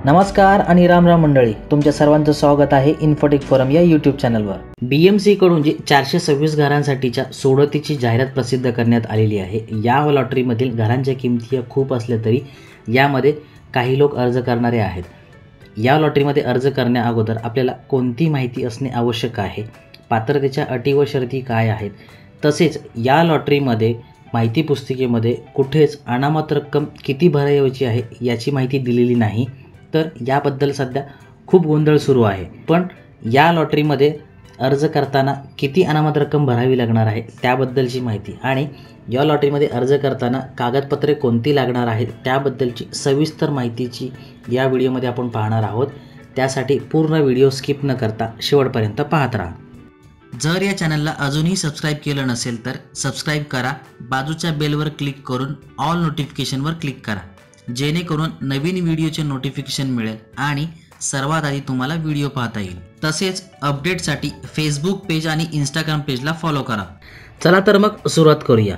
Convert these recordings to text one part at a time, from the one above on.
नमस्कार आणि राम राम मंडळी, तुमच्या सर्वांचं स्वागत आहे इन्फोटेक फोरम या यूट्यूब चॅनलवर। BMC कडून जी 426 घरांसाठीच्या सोडतीची जाहिरात प्रसिद्ध करण्यात आलेली आहे। या लॉटरीमधील घरांच्या किमती खूप असल्या तरी यामध्ये काही लोक अर्ज करणारे आहेत। या लॉटरीमध्ये अर्ज करण्या अगोदर आपल्याला कोणती माहिती असणे आवश्यक आहे, पात्रतेच्या अटी व शर्ती काय आहेत, तसेच या लॉटरीमध्ये माहिती पुस्तिकेमध्ये कुठेच अनामत रक्कम किती भरायची आहे याची माहिती दिलेली नाही। तर याबद्दल सध्या खूप गोंधळ सुरू आहे। पण या लॉटरीमध्ये अर्ज करताना किती अनामत रक्कम भरावी लागणार आहे त्याबद्दलची माहिती आणि या लॉटरीमध्ये अर्ज करताना कागदपत्रे कोणती लागणार आहेत त्याबद्दलची सविस्तर माहितीची या व्हिडिओमध्ये आपण पाहणार आहोत। त्यासाठी पूर्ण व्हिडिओ स्किप न करता शेवटपर्यंत पाहत राहा। जर या चॅनलला अजूनही सबस्क्राइब केलं नसेल तर सबस्क्राइब करा, बाजूच्या बेलवर क्लिक करून ऑल नोटिफिकेशनवर क्लिक करा, जेणेकरून नवीन व्हिडिओचे नोटिफिकेशन मिळेल आणि सर्वात आधी तुम्हाला व्हिडिओ पाहता येईल। तसेच अपडेटसाठी फेसबुक पेज आणि इंस्टाग्राम पेजला फॉलो करा। चला तर मग सुरुवात करूया।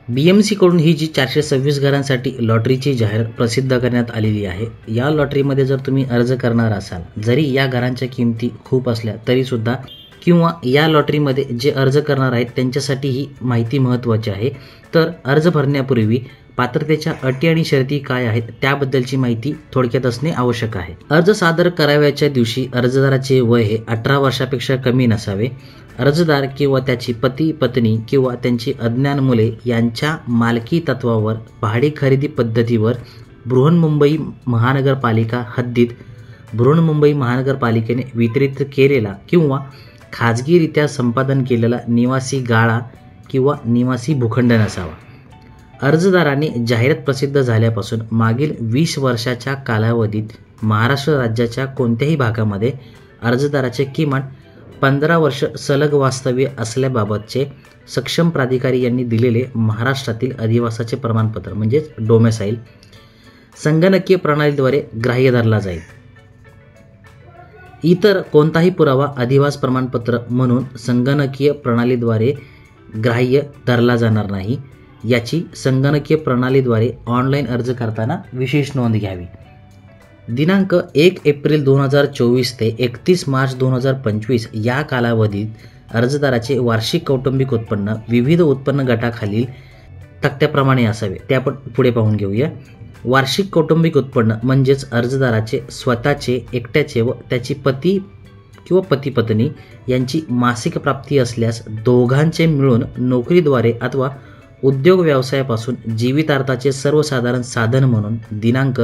BMC कडून ही जी 426 घरांसाठी लॉटरीची जाहिरात प्रसिद्ध करण्यात आलेली आहे। या लॉटरीमध्ये जर तुम्ही अर्ज करणार असाल, जरी या घरांच्या किमती खूप असल्या तरी सुद्धा किंवा या लॉटरीमध्ये जे अर्ज करणार आहेत त्यांच्यासाठी ही माहिती महत्त्वाची आहे। तर अर्ज भरण्यापूर्वी पात्रतेच्या अटी आणि शर्ती काय आहेत त्याबद्दलची माहिती थोडक्यात असणे आवश्यक आहे। अर्ज सादर करावयाच्या दिवशी अर्जदाराचे वय हे 18 वर्षापेक्षा कमी नसावे। अर्जदार किंवा त्याची पती पत्नी किंवा त्यांची अज्ञान मुले यांच्या मालकी तत्वावर भाडे खरेदी पद्धतीवर बृहन्मुंबई महानगरपालिका हद्दीत बृहन्मुंबई महानगरपालिकेने वितरित केलेला किंवा खाजगीरित्या संपादन केलेला निवासी गाळा किंवा निवासी भूखंड नसावा। अर्जदारांनी जाहिरात प्रसिद्ध झाल्यापासून मागील 20 वर्षाच्या कालावधीत महाराष्ट्र राज्याच्या कोणत्याही भागामध्ये अर्जदाराचे किमान 15 वर्ष सलग वास्तव्य असल्याबाबतचे सक्षम प्राधिकारी यांनी दिलेले महाराष्ट्रातील अधिवासाचे प्रमाणपत्र म्हणजेच डोमेसाईल संगणकीय प्रणालीद्वारे ग्राह्य धरला जाईल। इतर कोणताही पुरावा अधिवास प्रमाणपत्र म्हणून संगणकीय प्रणालीद्वारे ग्राह्य धरला जाणार नाही। याची संगणकीय प्रणालीद्वारे ऑनलाईन अर्ज करताना विशेष नोंद घ्यावी। दिनांक 1 एप्रिल 2024 ते 31 मार्च 2025 या कालावधीत अर्जदाराचे वार्षिक कौटुंबिक उत्पन्न विविध उत्पन्न गटाखालील तक्त्याप्रमाणे असावे। ते आपण पुढे पाहून घेऊया। वार्षिक कौटुंबिक उत्पन्न म्हणजेच अर्जदाराचे स्वतःचे एकट्याचे व त्याची पती किंवा पती पत्नी यांची मासिक प्राप्ती असल्यास दोघांचे मिळून नोकरीद्वारे अथवा उद्योग व्यवसायापासून जीवितार्थाचे सर्वसाधारण साधन म्हणून दिनांक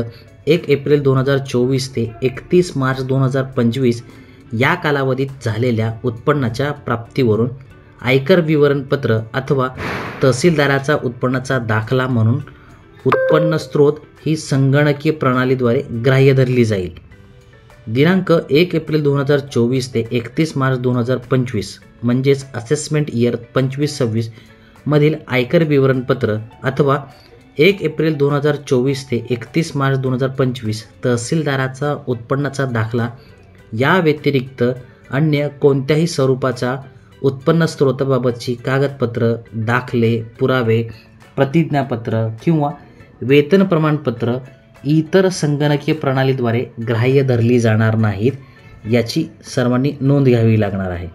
1 एप्रिल 2024 ते 31 मार्च 2025 या कालावधीत झालेल्या उत्पन्नाच्या प्राप्तीवरून आयकर विवरणपत्र अथवा तहसीलदाराचा उत्पन्नाचा दाखला म्हणून उत्पन्न स्रोत ही संगणकीय प्रणालीद्वारे ग्राह्य धरली जाईल। दिनांक 1 एप्रिल 2024 ते 31 मार्च 2025 म्हणजेच असेसमेंट इयर 25-26 मधील आयकर विवरणपत्र अथवा 1 एप्रिल 2024 ते 31 मार्च 2025 तहसीलदाराचा उत्पन्नाचा दाखला या व्यतिरिक्त अन्य कोणत्याही स्वरूपाचा उत्पन्न स्रोताबाबतची कागदपत्र, दाखले, पुरावे, प्रतिज्ञापत्र किंवा वेतन प्रमाणपत्र इतर संगणकीय प्रणालीद्वारे ग्राह्य धरली जाणार नाहीत। याची सर्वांनी नोंद घ्यावी लागणार आहे।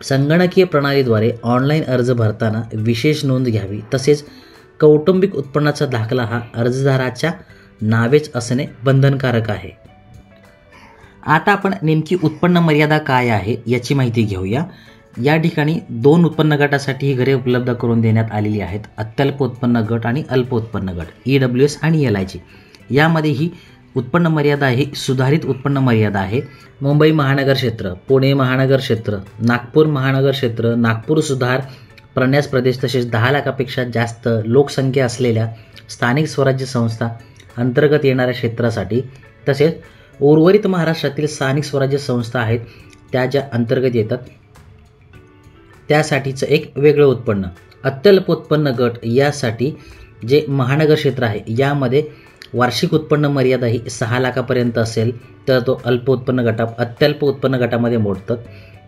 संगणकीय प्रणालीद्वारे ऑनलाईन अर्ज भरताना विशेष नोंद घ्यावी। तसेच कौटुंबिक उत्पन्नाचा दाखला हा अर्जदाराच्या नावेच असणे बंधनकारक आहे। आता आपण नेमकी उत्पन्न मर्यादा काय आहे याची माहिती घेऊया। या ठिकाणी 2 उत्पन्न गटासाठी ही घरे उपलब्ध करून देण्यात आलेली आहेत। अत्यल्प उत्पन्न गट आणि अल्प उत्पन्न गट EWS आणि LIG। यामध्ये ही उत्पन्न मर्यादा ही सुधारित उत्पन्न मर्यादा आहे। मुंबई महानगर क्षेत्र, पुणे महानगर क्षेत्र, नागपूर महानगर क्षेत्र, नागपूर सुधार प्रन्यास प्रदेश तसेच 10 लाखापेक्षा जास्त लोकसंख्या असलेल्या स्थानिक स्वराज्य संस्था अंतर्गत येणाऱ्या क्षेत्रासाठी तसेच उर्वरित महाराष्ट्रातील स्थानिक स्वराज्य संस्था आहेत त्या ज्या अंतर्गत येतात त्यासाठीचं एक वेगळं उत्पन्न। अत्यल्प उत्पन्न गट यासाठी जे महानगर क्षेत्र आहे यामध्ये वार्षिक उत्पन्न मर्यादा ही 6 लाखापर्यंत असेल तर तो अल्प उत्पन्न अत्यल्प उत्पन्न गटामध्ये मोडतं।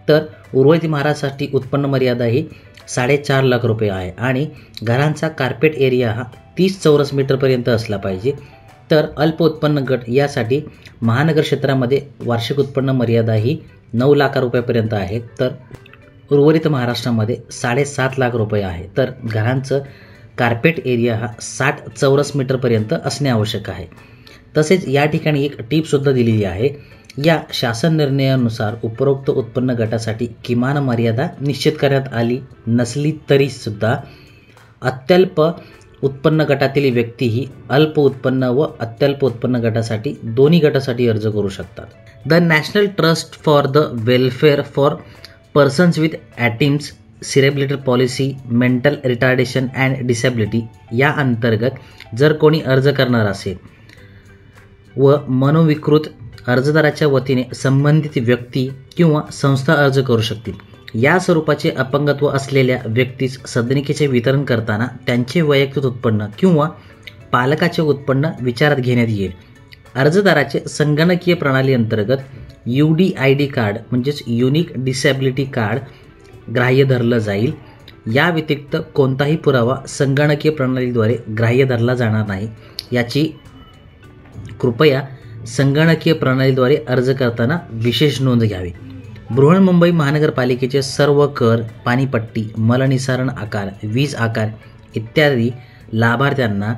तर उर्वरित महाराष्ट्रासाठी उत्पन्न मर्यादा ही 4.5 लाख रुपये आहे आणि घरांचा कार्पेट एरिया हा 30 चौरस मीटरपर्यंत असला पाहिजे। तर अल्प उत्पन्न गट यासाठी महानगर क्षेत्रामध्ये वार्षिक उत्पन्न मर्यादा ही 9 लाख रुपयापर्यंत आहे, तर उर्वरित महाराष्ट्रामध्ये 7.5 लाख रुपये आहे. तर घरांचं कार्पेट एरिया हा 60 चौरस मीटरपर्यंत असणे आवश्यक आहे. तसेच या ठिकाणी एक टीपसुद्धा दिलेली आहे. या शासन निर्णयानुसार उपरोक्त उत्पन्न गटासाठी किमान मर्यादा निश्चित करण्यात आली नसली तरीसुद्धा अत्यल्प उत्पन्न गटातील व्यक्ती ही अल्प उत्पन्न व अत्यल्प उत्पन्न गटासाठी दोन्ही गटासाठी अर्ज करू शकतात. The national trust for the welfare for persons with ॲटिम्स cerebral palsy mental retardation and disability या अंतर्गत जर कोणी अर्ज करणार असेल व मनोविकृत अर्जदाराच्या वतीने संबंधित व्यक्ती किंवा संस्था अर्ज करू शकतील. या स्वरूपाचे अपंगत्व असलेल्या व्यक्तीस सदनिकेचे वितरण करताना त्यांचे वैयक्तिक उत्पन्न किंवा पालकाचे उत्पन्न विचारात घेण्यात येईल. अर्जदाराचे संगणकीय प्रणाली अंतर्गत UDID कार्ड म्हणजेच युनिक डिसॅबिलिटी कार्ड ग्राह्य धरलं जाईल. या व्यतिरिक्त कोणताही पुरावा संगणकीय प्रणालीद्वारे ग्राह्य धरला जाणार नाही. याची कृपया संगणकीय प्रणालीद्वारे अर्ज करताना विशेष नोंद घ्यावी. बृहन्मुंबई महानगरपालिकेचे सर्व कर, पाणीपट्टी, मलनिसारण आकार, वीज आकार इत्यादी लाभार्थ्यांना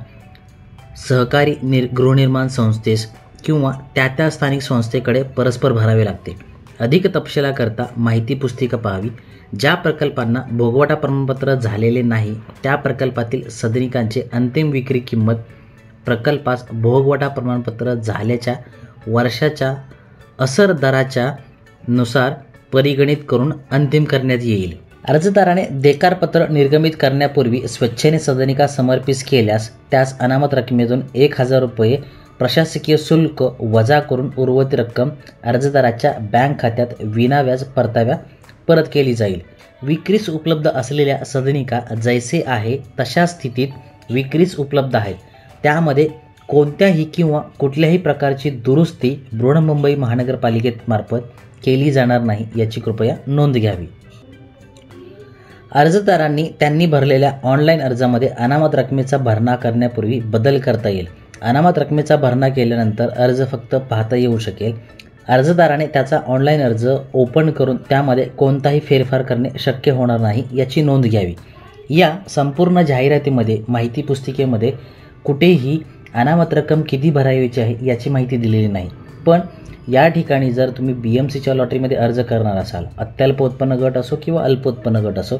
सहकारी गृहनिर्माण संस्थेस किंवा त्या स्थानिक संस्थेकडे परस्पर भरावे लागते. अधिक तपशिलाकरता माहिती पुस्तिका पाहावी. ज्या प्रकल्पांना भोगवटा प्रमाणपत्र झालेले नाही त्या प्रकल्पातील सदनिकांचे अंतिम विक्री किंमत प्रकल्पास भोगवटा प्रमाणपत्र झाल्याच्या वर्षाच्या असर दराच्या नुसार परिगणित करून अंतिम करण्यात येईल. अर्जदाराने देकारपत्र निर्गमित करण्यापूर्वी स्वेच्छेने सदनिका समर्पित केल्यास त्यास अनामत रकमेतून 1,000 रुपये प्रशासकीय शुल्क वजा करून उर्वरित रक्कम अर्जदाराच्या बँक खात्यात विनाव्याज परताव्या परत केली जाईल. विक्रीस उपलब्ध असलेल्या सदनिका जैसे आहे तशा स्थितीत विक्रीस उपलब्ध आहेत. त्यामध्ये कोणत्याही किंवा कुठल्याही प्रकारची दुरुस्ती बृहन्मुंबई महानगरपालिकेत मार्फत केली जाणार नाही याची कृपया नोंद घ्यावी. अर्जदारांनी त्यांनी भरलेल्या ऑनलाईन अर्जामध्ये अनामत रकमेचा भरणा करण्यापूर्वी बदल करता येईल. अनामत रकमेचा भरणा केल्यानंतर अर्ज फक्त पाहता येऊ शकेल. अर्जदाराने त्याचा ऑनलाईन अर्ज ओपन करून त्यामध्ये कोणताही फेरफार करणे शक्य होणार नाही याची नोंद घ्यावी. या संपूर्ण जाहिरातीमध्ये माहिती पुस्तिकेमध्ये कुठेही अनामत रक्कम किती भरायची आहे याची माहिती दिलेली नाही. पण या ठिकाणी जर तुम्ही BMCच्या लॉटरीमध्ये अर्ज करणार असाल, अत्यल्प उत्पन्न गट असो किंवा अल्प उत्पन्न गट असो,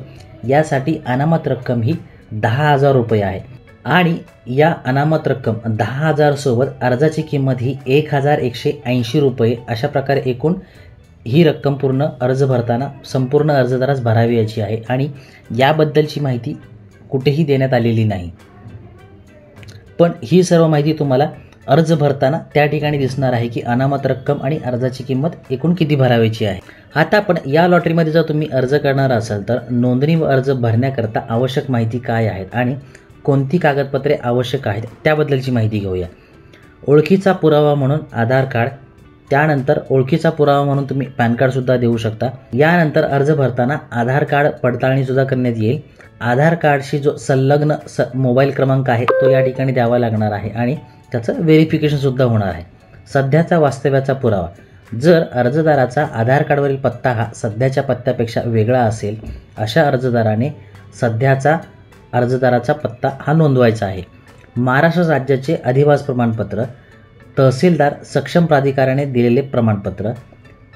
यासाठी अनामत रक्कम ही 10,000 रुपये आहे आणि या अनामत रक्कम 10,000 सोबत अर्जाची किंमत ही 1,180 रुपये अशा प्रकारे एकूण ही रक्कम पूर्ण अर्ज भरताना संपूर्ण अर्जदारास भरावी याची आहे आणि याबद्दलची माहिती कुठेही देण्यात आलेली नाही. पण ही सर्व माहिती तुम्हाला अर्ज भरताना त्या ठिकाणी दिसणार आहे की अनामत रक्कम आणि अर्जाची किंमत एकूण किती भरायची आहे. आता आपण या लॉटरीमध्ये जर तुम्ही अर्ज करणार असाल तर नोंदणी व अर्ज भरण्याकरता आवश्यक माहिती काय आहेत आणि कोणती कागदपत्रे आवश्यक आहेत त्याबद्दलची माहिती घेऊया. ओळखीचा पुरावा म्हणून आधार कार्ड, त्यानंतर ओळखीचा पुरावा म्हणून तुम्ही पॅन कार्डसुद्धा देऊ शकता. यानंतर अर्ज भरताना आधार कार्ड पडताळणीसुद्धा करण्यात येईल. आधार कार्डशी जो संलग्न मोबाईल क्रमांक आहे तो या ठिकाणी द्यावा लागणार आहे आणि त्याचं व्हेरिफिकेशनसुद्धा होणार आहे. सध्याचा वास्तव्याचा पुरावा, जर अर्जदाराचा आधार कार्डवरील पत्ता हा सध्याच्या पत्त्यापेक्षा वेगळा असेल अशा अर्जदाराने सध्याचा अर्जदाराचा पत्ता हा नोंदवायचा आहे. महाराष्ट्र राज्याचे अधिवास प्रमाणपत्र, तहसीलदार सक्षम प्राधिकाऱ्याने दिलेले प्रमाणपत्र,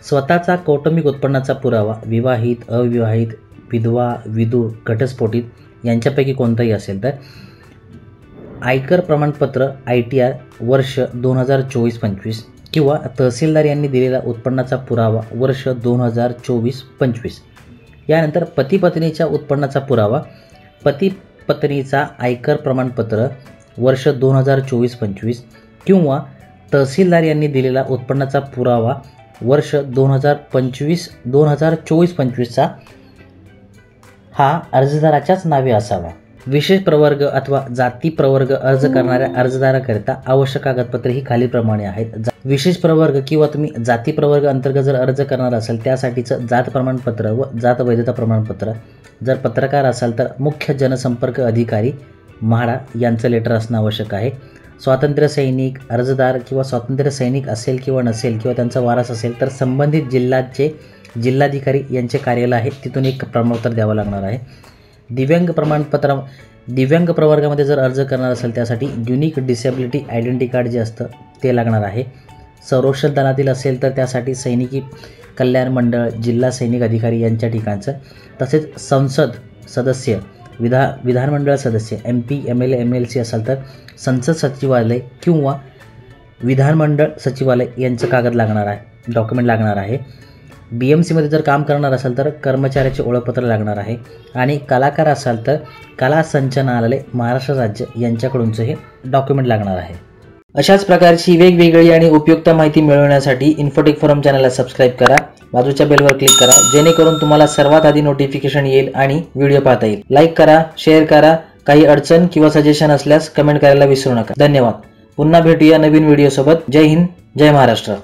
स्वतःचा कौटुंबिक उत्पन्नाचा पुरावा, विवाहित, अविवाहित, विधवा, विधू, घटस्फोटित यांच्यापैकी कोणताही असेल तर, आयकर प्रमाणपत्र ITR वर्ष 2024-25 किंवा तहसीलदार यांनी दिलेला उत्पन्नाचा पुरावा वर्ष 2024-25. यानंतर पती पत्नीच्या उत्पन्नाचा पुरावा, पती पत्नीचा आयकर प्रमाणपत्र वर्ष 2024-25 किंवा तहसीलदार यांनी दिलेला उत्पन्नाचा पुरावा वर्ष 2024-25चा हा अर्जदाराच्याच नावे असावा. विशेष प्रवर्ग अथवा जाती प्रवर्ग अर्ज करणाऱ्या अर्जदाराकरिता आवश्यक कागदपत्रे ही खालीलप्रमाणे आहेत. विशेष प्रवर्ग किंवा तुम्ही जाती प्रवर्ग अंतर्गत जर अर्ज करणार असाल त्यासाठीचं जात प्रमाणपत्र व जात वैधता प्रमाणपत्र, जर पत्रकार असाल तर मुख्य जनसंपर्क अधिकारी म्हाडा यांचं लेटर असणं आवश्यक आहे. स्वातंत्र्य सैनिक, अर्जदार किंवा स्वातंत्र्य सैनिक असेल किंवा नसेल किंवा त्यांचा वारस असेल तर संबंधित जिल्ह्याचे जिल्हाधिकारी यांचे कार्यालय आहे तिथून एक प्रमाणपत्र द्यावं लागणार आहे. दिव्यांग प्रवर्गामध्ये जर अर्ज करणार असेल त्यासाठी युनिक डिसेबिलिटी आयडेंटिटी कार्ड जे असतं ते लागणार आहे. संरक्षण दलातील असेल तर त्यासाठी सैनिकी कल्याण मंडळ, जिल्हा सैनिक अधिकारी यांच्या ठिकाणचं, तसेच संसद सदस्य, विधानमंडळ सदस्य MP, MLA, MLC असेल तर संसद सचिवालय किंवा विधानमंडळ सचिवालय यांचं कागद लागणार आहे, डॉक्युमेंट लागणार आहे. BMCमध्ये जर काम करणार असाल तर कर्मचाऱ्याचे ओळखपत्र लागणार आहे. आणि कलाकार असाल तर कला संचालनालय महाराष्ट्र राज्य यांच्याकडूनचं हे डॉक्युमेंट लागणार आहे. अशाच प्रकारची वेगवेगळी आणि उपयुक्त माहिती मिळवण्यासाठी इन्फोटेक फोरम चॅनलला सबस्क्राईब करा, बाजूच्या बेलवर क्लिक करा, जेणेकरून तुम्हाला सर्वात आधी नोटिफिकेशन येईल आणि व्हिडिओ पाहता येईल. लाईक करा, शेअर करा. काही अडचण किंवा सजेशन असल्यास कमेंट करायला विसरू नका. धन्यवाद. पुन्हा भेटूया नवीन व्हिडिओसोबत. जय हिंद, जय महाराष्ट्र.